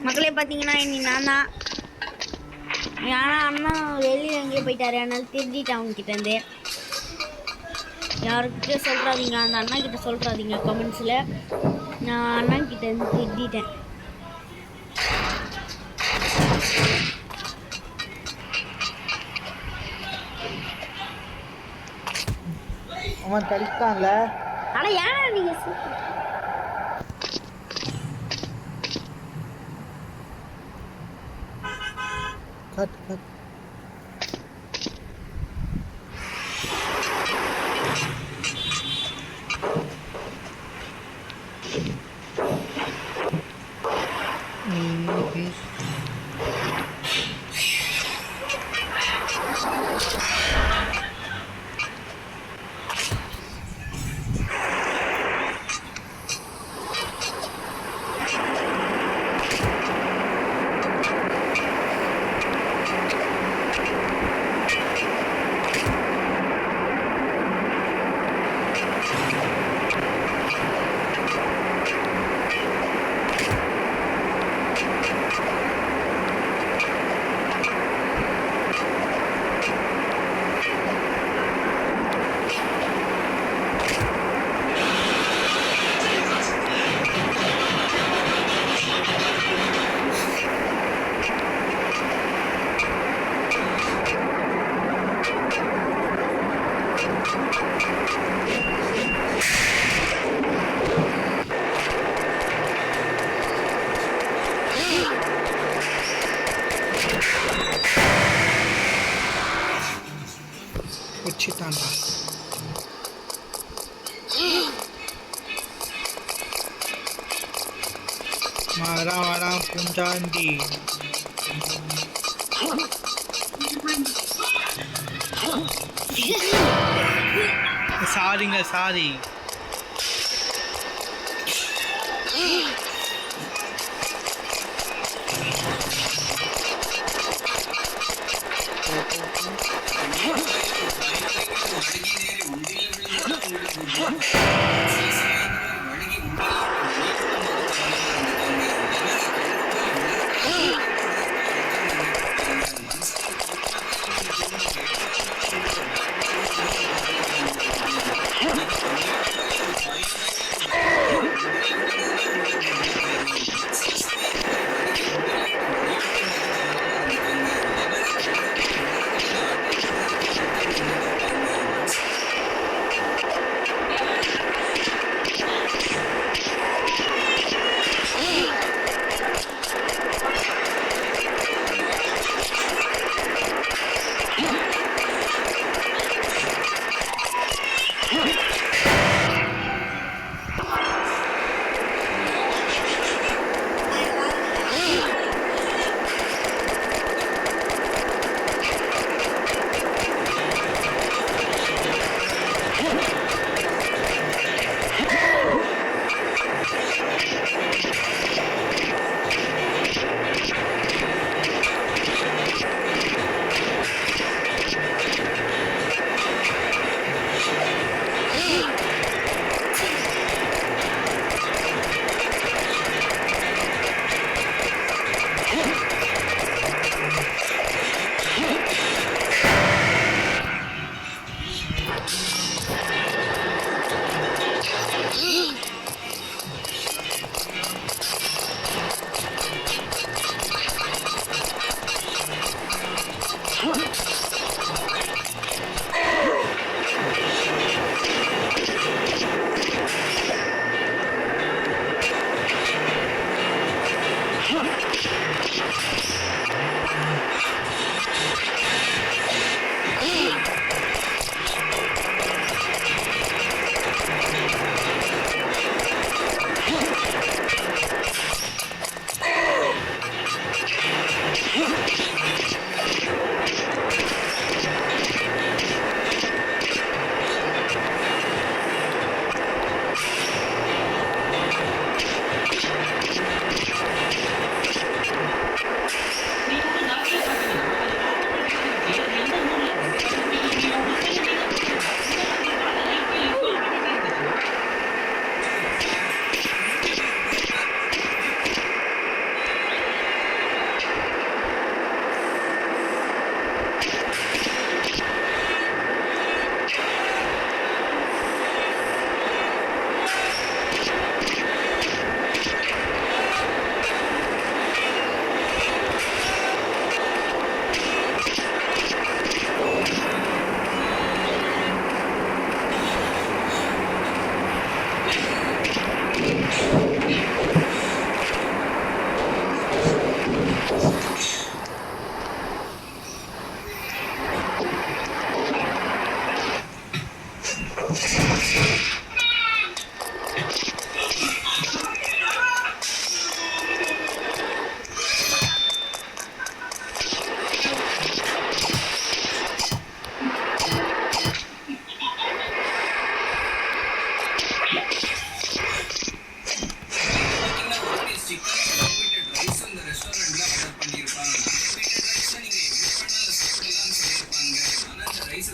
மக்களே பார்த்தீங்கன்னா இனி நான் தான். ஏன்னா அண்ணா வெளியில் எங்கேயோ போயிட்டாரு, அதனால திருடிட்டேன் அவங்ககிட்டேருந்து. யாருக்கிட்ட சொல்கிறாதீங்க, அந்த அண்ணா கிட்ட சொல்கிறாதீங்க கமெண்ட்ஸில். நான் அண்ணா கிட்டேருந்து திருடிட்டேன். அவன் தடிக்கான்ல. ஆனால் ஏன்னா நீங்கள் கட் கட். வச்சுட்டான்டா. வாடா வாடா பூஞ்சாண்டி. சாரிங்க சாரி.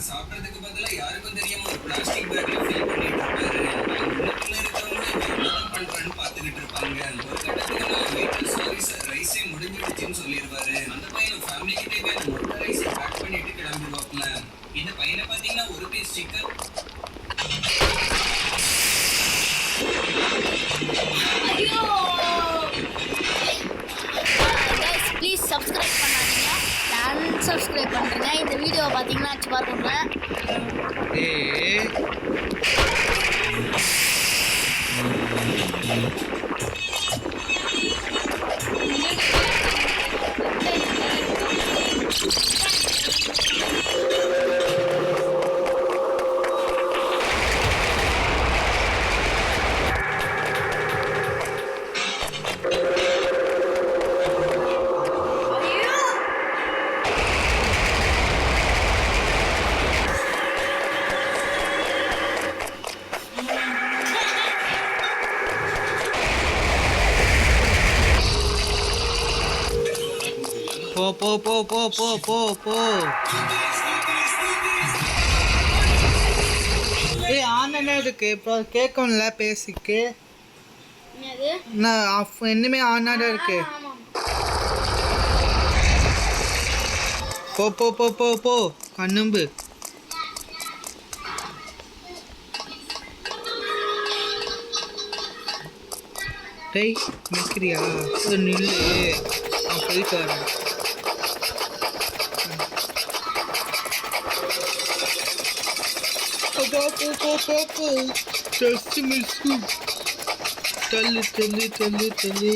சாப்பிட்றதுக்கு பதிலா யாருக்கும் தெரியாம ஒரு பிளாஸ்டிக் பேக்ல ஃபில் பண்ணிட்டு இருப்பாரு. உள்ளுக்குள்ள இருக்கவங்க என்னதான் பண்றான்னு பாத்துக்கிட்டு இருப்பாங்க. ஒரு கட்டத்துக்கு மேல வெயிட்டர் சாரி சார் ரைஸே முடிஞ்சிடுச்சுன்னு சொல்லிடுவாரு. அந்த பையன் ஃபேமிலிக்கு தேவையான மொத்த ரைஸை பேக் பண்ணிட்டு கிளம்பிடுவாப்ல. இந்த பையனை பாத்தீங்கன்னா ஒரு பீஸ் சிக்கன் ப்ளீஸ் சப்ஸ்கிரைப் பண்ணாதீங்க, அன்சப்ஸ்கிரைப் பண்ணுறேங்க. இந்த வீடியோவை பார்த்தீங்கன்னா வச்சு பாருங்க. போ போ போ போ போ போ போ. ஏய் ஆனே இருக்கு இப்போ கேட்கும்ல பேசிக்கு. நான் ஆஃப் இன்னுமே ஆனாட இருக்கு. போ போ போ போ போ கண்ணும்பு. டேய் நிற்கிறியா? நில்லு, நான் போயிட்டு வரேன். Just miss. தள்ளு தள்ளு தள்ளு தள்ளு.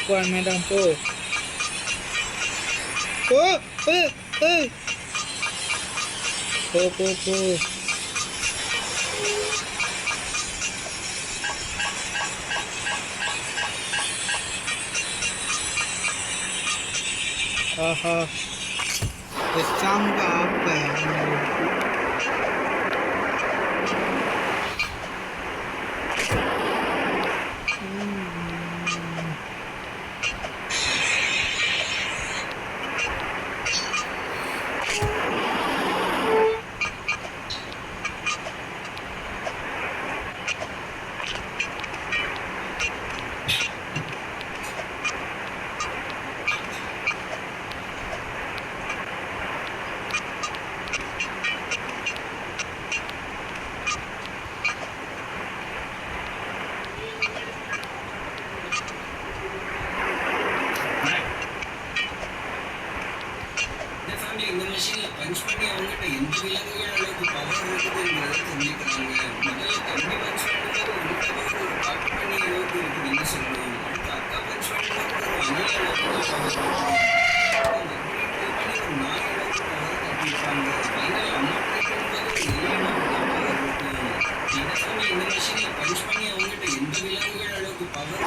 போ மேடம் போ. போ போ போ. ஆஹா சாங்கா இந்த மிஷின்ல பஞ்ச் பண்ணி அவங்ககிட்ட எந்த விலங்குகள் அளவுக்கு பவர் இருக்குதுங்கிறத தெரிஞ்சுக்கிறாங்க. முதல்ல தம்பி பஞ்ச் பண்ணும்போது ஒரு காட்டு பண்ணி அளவுக்கு இருக்குதுன்னு சொல்லுவோம். அடுத்து அக்கா பஞ்ச் பண்ணும்போது ஒரு அணில் அளவுக்கு பவர் பண்ணி ஒரு நாய் அளவுக்கு பவர் கட்டியிருப்பாங்க. ஃபைனல் அம்மா ட்ரை பண்ணும்போது ஒரு எலி அளவுக்கு பவர் இருக்கும். இந்த மிஷின்ல பஞ்ச் பண்ணி அவங்ககிட்ட எந்த விலங்குகள் அளவுக்கு பவர்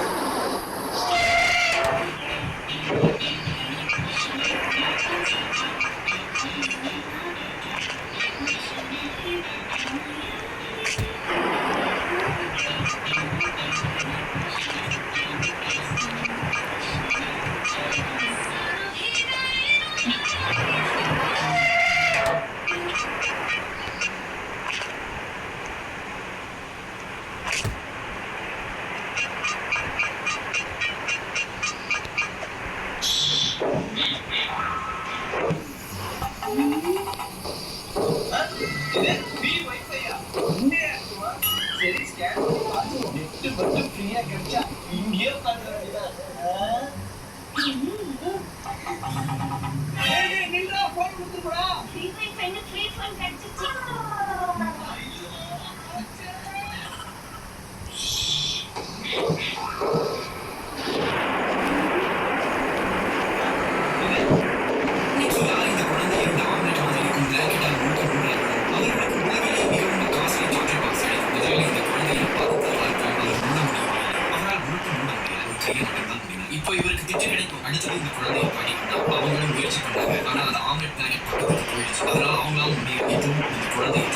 இப்போ இவருக்கு திட்டு கிடைக்கும். அடுத்தது இந்த குழந்தையை படிக்கணும். அவங்களும் முயற்சி பண்ணாங்க. ஆனா அது ஆம்லெட் பேக்கெட் பக்கத்துக்கு போயிடுச்சு. அதனால அவங்களால முடியும். இதுவும் இந்த குழந்தையை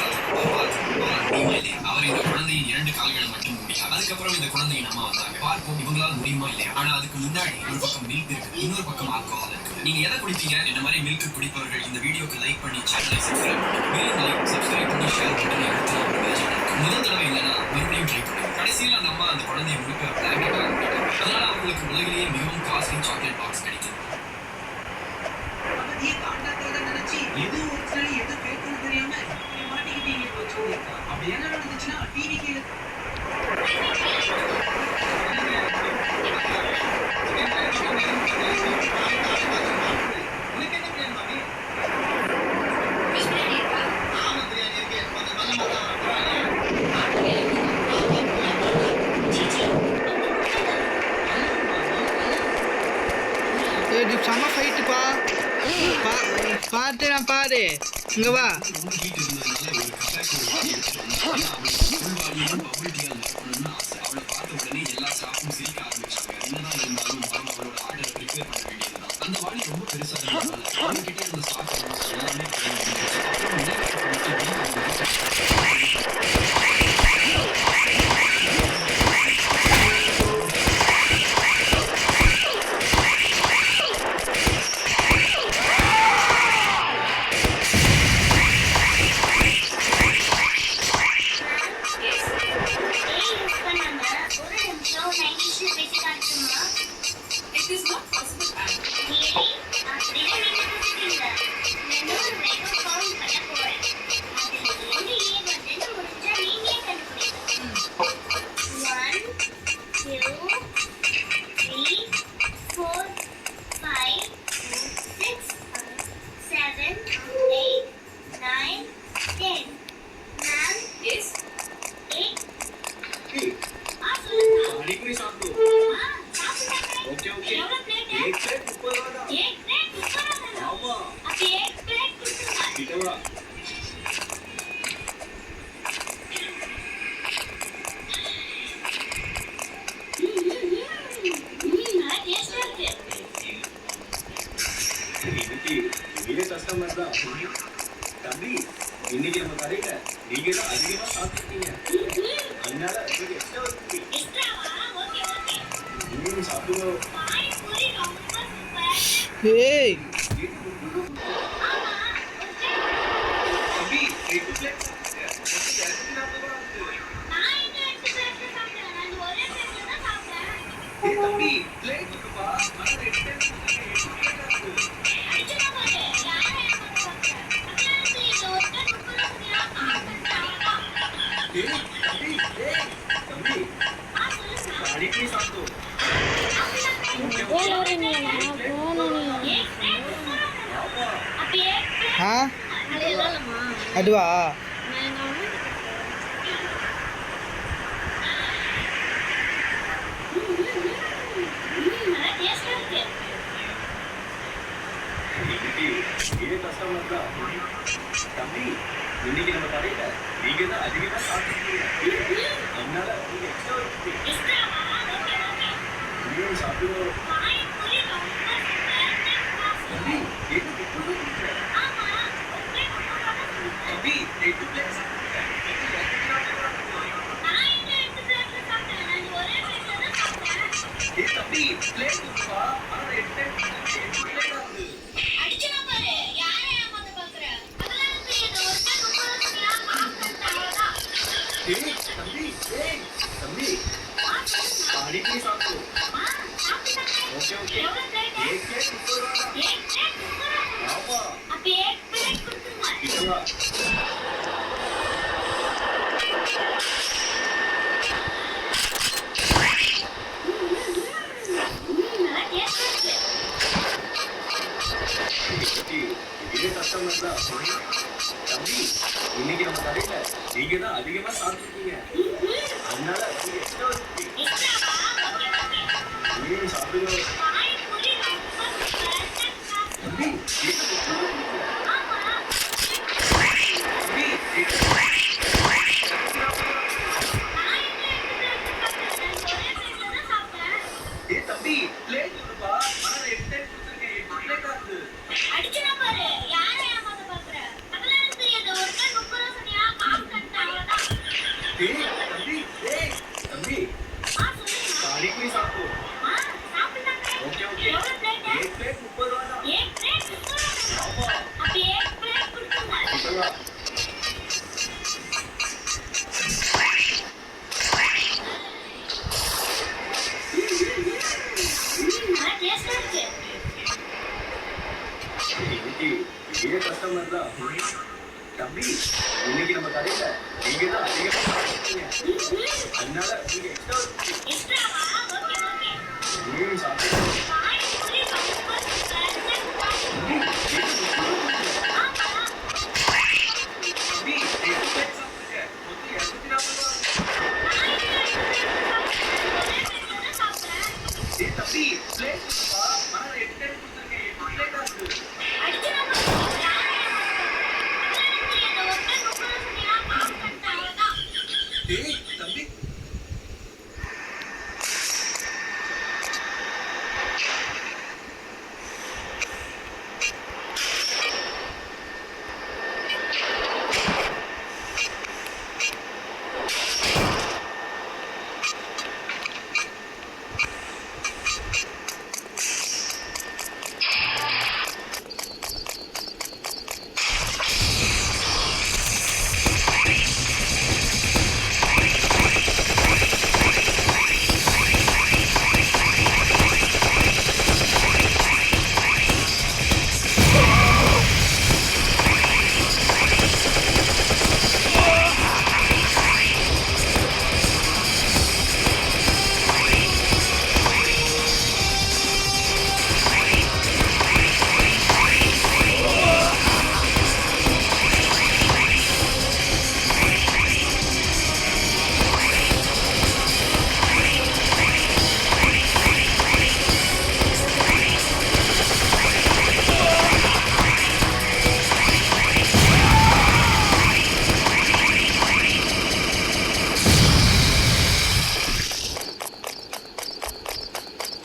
முடியுமா இல்லையா? அவர் இந்த குழந்தையின் 2 கால்களை மட்டும் முடியும். அதுக்கப்புறம் இந்த குழந்தையின் அம்மா வந்தாங்க. பார்ப்போம் இவங்களால முடியுமா இல்லையா. ஆனா அதுக்கு முன்னாடி ஒரு பக்கம் மில்க் இருக்கு, இன்னொரு பக்கம் ஆல்கஹால் இருக்கு. நீங்க எதை குடிப்பீங்க? இந்த மாதிரி மில்க் குடிப்பவர்கள் இந்த வீடியோக்கு லைக் பண்ணி சேனலை சப்ஸ்கிரைப் பண்ணுங்க. லைக் சப்ஸ்கிரைப் பண்ணி ஷேர் பண்ணி எடுத்து முதல் தடவை இல்லைன்னா மறுபடியும் ட்ரை பண்ணுங்க. கடைசியில் அந்த அம்மா அந்த குழந்தைய முழுக்க பிளாங்கெட் ஆகிட்டாங்க. அதனால அவங்களுக்கு உலகிலேயே மிகவும் காஸ்ட்லி சாக்லேட் பாக்ஸ் கிடைக்கும். எது ஒரிஜினல் எது ஃபேக்னு தெரியாம மாட்டிக்கிட்டீங்க. அப்படி என்ன நடந்துச்சுன்னா டிவிக்கு செம ஃபைட்டுப்பா. பார்த்து நான் பாரு, இங்க வா. இன்னைக்கு நம்ம கடையில நீங்க தான் அதிகமா சாப்பிட்டீங்க. அதனால நீங்க எக்ஸ்ட்ரா சாப்பிடுவோம். ஏய் அதுவா இன்னைக்கு நம்ம கடையில நீங்க தான் அதிகமா சாப்பிட்டீங்க. அதனால நீங்க எக்ஸ்ட்ரா சாப்பிடுவோம். இன்னைக்கு நம்ம கடையில நீங்க தான் அதிகமா சாப்பிட்டீங்க. அதனால நீங்க எக்ஸ்ட்ரா சாப்பிடுவோம். தம்பி இன்னைக்கு நம்ம கடையில நீங்க தான் அதிகமா சாப்பிட்டீங்க. அதனால நீங்க எக்ஸ்ட்ரா சாப்பிடுவோம். தம்பி பிளேட் கொடுப்பா. 8 கொடுத்துருக்கேன்.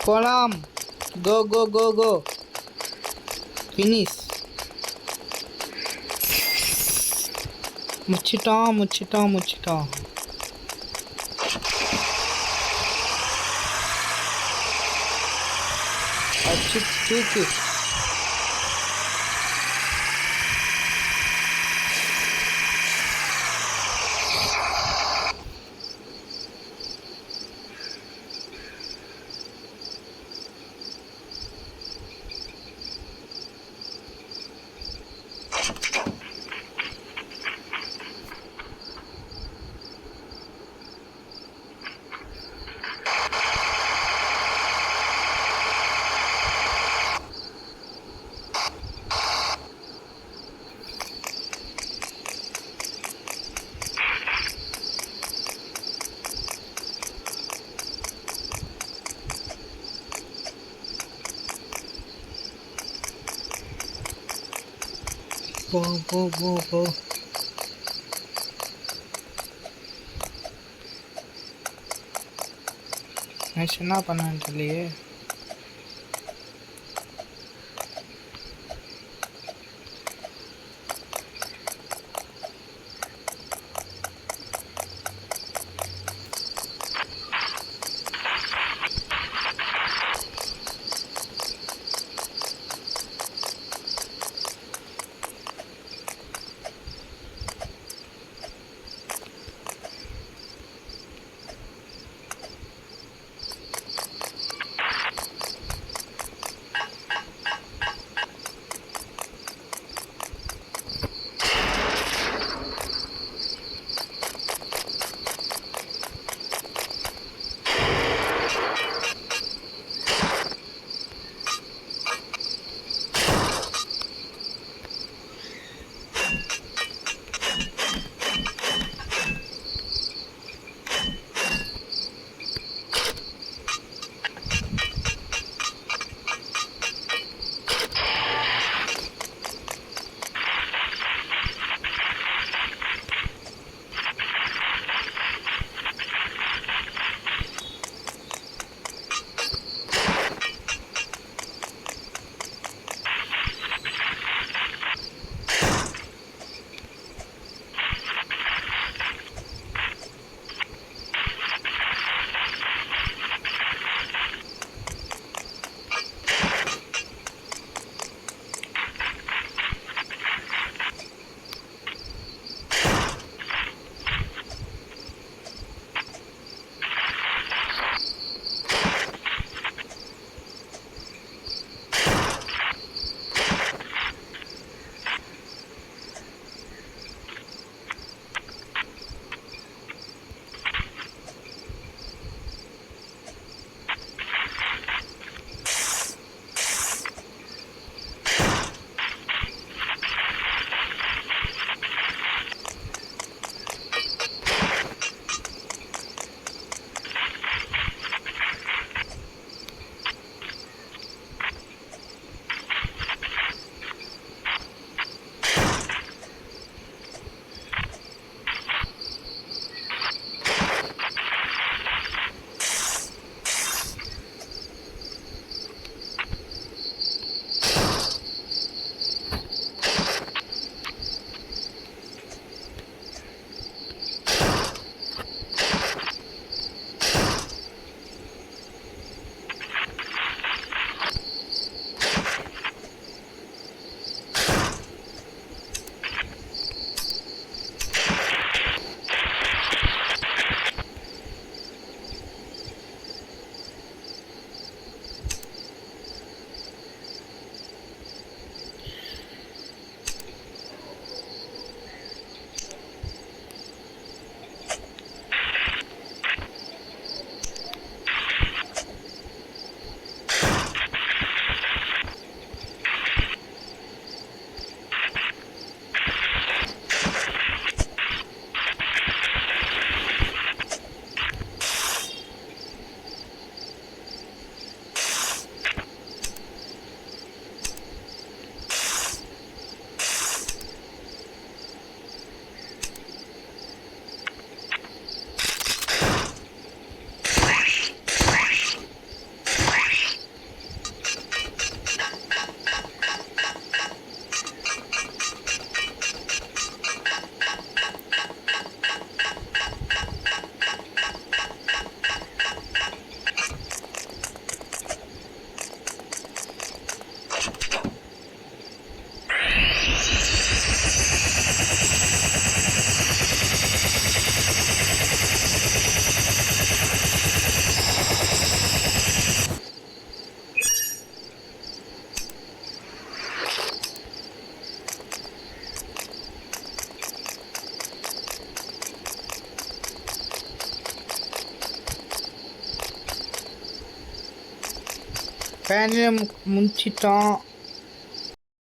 போலாம். கோ கோ கோ கோ. ஃபினிஷ். முச்சிட்டான் முச்சிட்டான் முச்சிட்டான். அச்சு தூக்கு. போ போ போ போ. நெக்ஸ்ட் என்ன பண்ணான்னு தெரியலையே. பேனில் முடிச்சிட்டோம்.